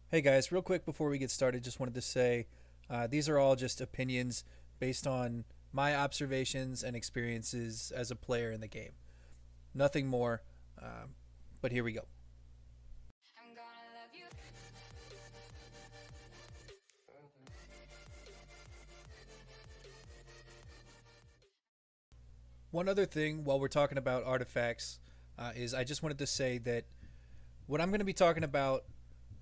Hey guys, real quick before we get started, just wanted to say these are all just opinions based on my observations and experiences as a player in the game. Nothing more, but here we go. One other thing while we're talking about artifacts is I just wanted to say that what I'm going to be talking about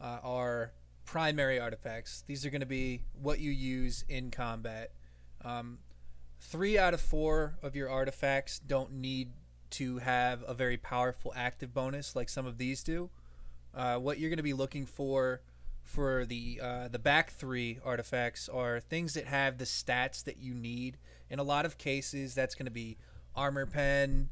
are primary artifacts. These are going to be what you use in combat. Um, 3 out of 4 of your artifacts don't need to have a very powerful active bonus like some of these do. What you're going to be looking for the back 3 artifacts are things that have the stats that you need. In a lot of cases, that's going to be armor pen,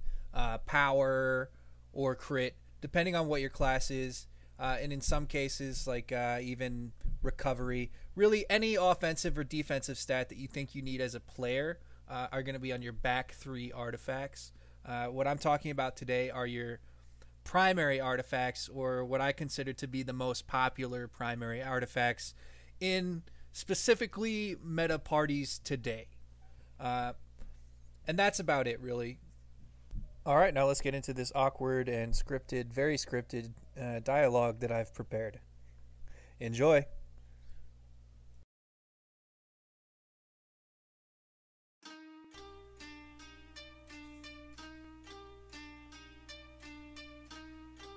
power, or crit, depending on what your class is. And in some cases, like even recovery, really any offensive or defensive stat that you think you need as a player are going to be on your back 3 artifacts. What I'm talking about today are your primary artifacts, or what I consider to be the most popular primary artifacts in specifically meta parties today. And that's about it, really. All right, now let's get into this awkward and scripted, very scripted dialogue that I've prepared. Enjoy.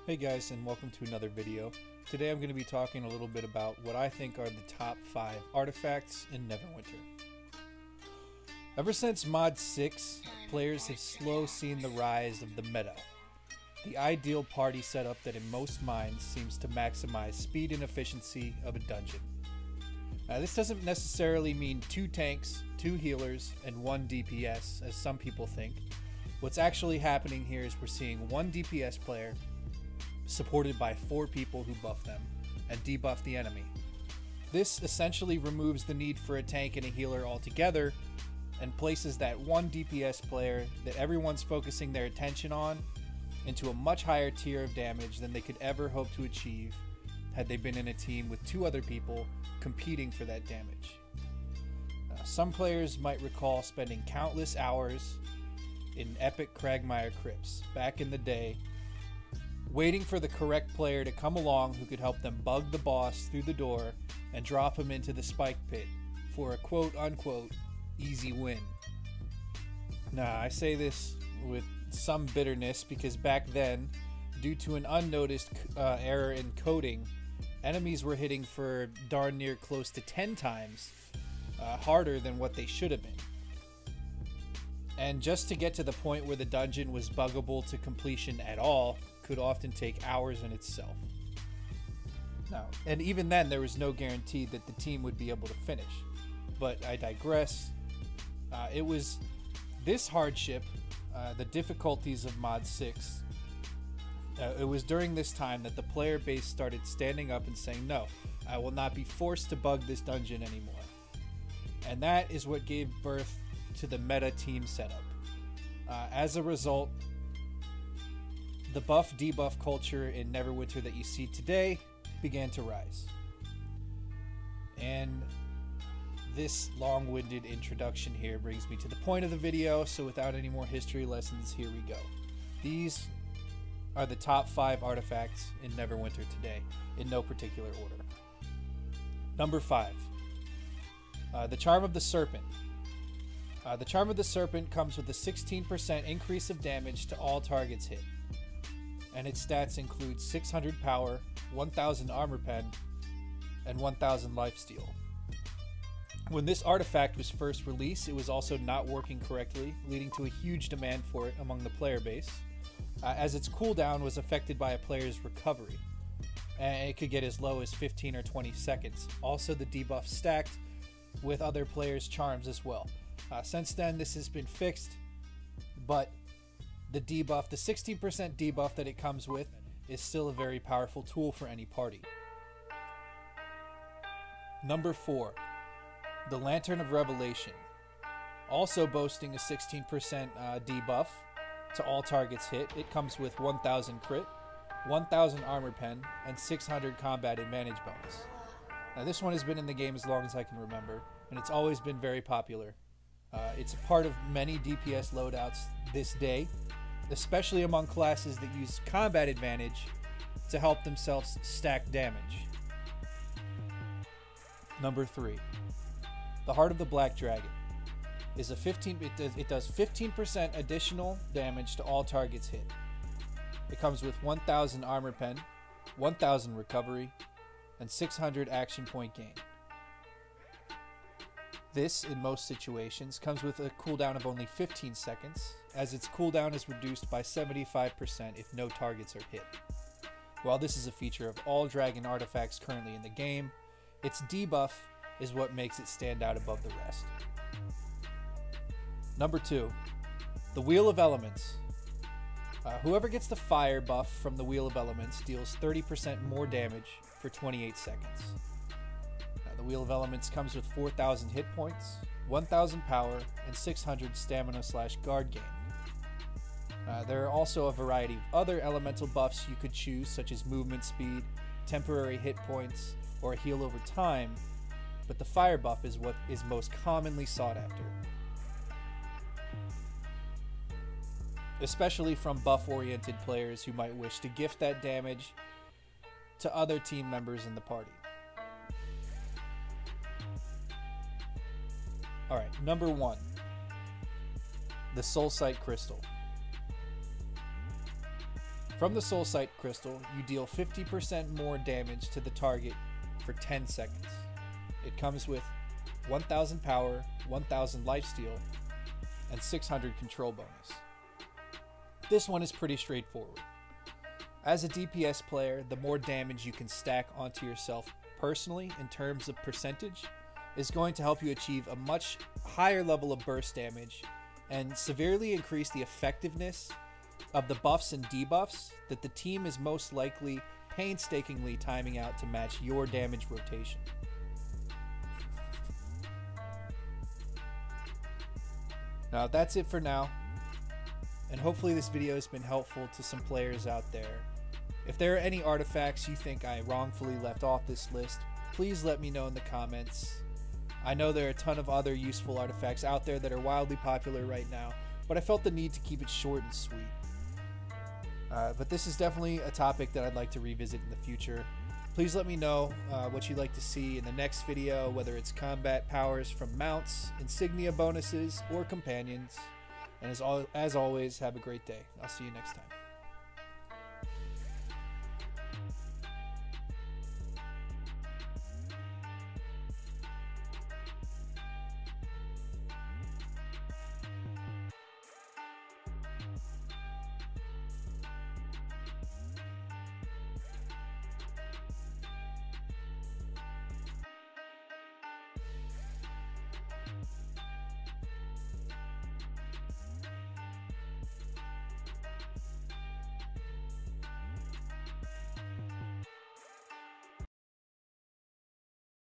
Hey guys, and welcome to another video. Today I'm going to be talking a little bit about what I think are the top 5 artifacts in Neverwinter. Ever since Mod 6, players have slowly seen the rise of the meta, the ideal party setup that in most minds seems to maximize speed and efficiency of a dungeon. Now, this doesn't necessarily mean 2 tanks, 2 healers, and 1 DPS, as some people think. What's actually happening here is we're seeing 1 DPS player supported by 4 people who buff them and debuff the enemy. This essentially removes the need for a tank and a healer altogether and places that 1 DPS player that everyone's focusing their attention on into a much higher tier of damage than they could ever hope to achieve had they been in a team with 2 other people competing for that damage. Some players might recall spending countless hours in epic Cragmire crypts back in the day, waiting for the correct player to come along who could help them bug the boss through the door and drop him into the spike pit for a quote-unquote easy win. Now, I say this with some bitterness because back then, due to an unnoticed error in coding, enemies were hitting for darn near close to 10 times harder than what they should have been. And just to get to the point where the dungeon was buggable to completion at all could often take hours in itself. Now, and even then there was no guarantee that the team would be able to finish. But I digress. It was this hardship, the difficulties of Mod 6, it was during this time that the player base started standing up and saying, no, I will not be forced to bug this dungeon anymore. And that is what gave birth to the meta team setup. As a result, the buff-debuff culture in Neverwinter that you see today began to rise. And this long-winded introduction here brings me to the point of the video, so without any more history lessons, here we go. These are the top 5 artifacts in Neverwinter today, in no particular order. Number 5. The Charm of the Serpent. The Charm of the Serpent comes with a 16% increase of damage to all targets hit, and its stats include 600 power, 1000 armor pen, and 1000 lifesteal. When this artifact was first released, it was also not working correctly, leading to a huge demand for it among the player base, as its cooldown was affected by a player's recovery, and it could get as low as 15 or 20 seconds. Also, the debuff stacked with other players' charms as well. Since then, this has been fixed, but the debuff, the 16% debuff that it comes with, is still a very powerful tool for any party. Number 4. The Lantern of Revelation. Also boasting a 16% debuff to all targets hit. It comes with 1000 crit, 1,000 armor pen, and 600 combat advantage bonus. Now this one has been in the game as long as I can remember, and it's always been very popular. It's a part of many DPS loadouts this day, especially among classes that use combat advantage to help themselves stack damage. Number 3. The Heart of the Black Dragon is it does 15% additional damage to all targets hit. It comes with 1,000 armor pen, 1,000 recovery, and 600 action point gain. This, in most situations, comes with a cooldown of only 15 seconds, as its cooldown is reduced by 75% if no targets are hit. While this is a feature of all dragon artifacts currently in the game, its debuff is what makes it stand out above the rest. Number 2, the Wheel of Elements. Whoever gets the fire buff from the Wheel of Elements deals 30% more damage for 28 seconds. The Wheel of Elements comes with 4,000 hit points, 1,000 power, and 600 stamina/guard gain. There are also a variety of other elemental buffs you could choose, such as movement speed, temporary hit points, or a heal over time, but the fire buff is what is most commonly sought after, especially from buff-oriented players who might wish to gift that damage to other team members in the party. Alright, number 1. The Soulsight Crystal. From the Soulsight Crystal, you deal 50% more damage to the target for 10 seconds. It comes with 1,000 power, 1,000 lifesteal, and 600 control bonus. This one is pretty straightforward. As a DPS player, the more damage you can stack onto yourself personally in terms of percentage is going to help you achieve a much higher level of burst damage and severely increase the effectiveness of the buffs and debuffs that the team is most likely painstakingly timing out to match your damage rotation. Now that's it for now, and hopefully this video has been helpful to some players out there. If there are any artifacts you think I wrongfully left off this list, please let me know in the comments. I know there are a ton of other useful artifacts out there that are wildly popular right now, but I felt the need to keep it short and sweet. But this is definitely a topic that I'd like to revisit in the future. Please let me know what you'd like to see in the next video, whether it's combat powers from mounts, insignia bonuses, or companions. And as always, have a great day. I'll see you next time.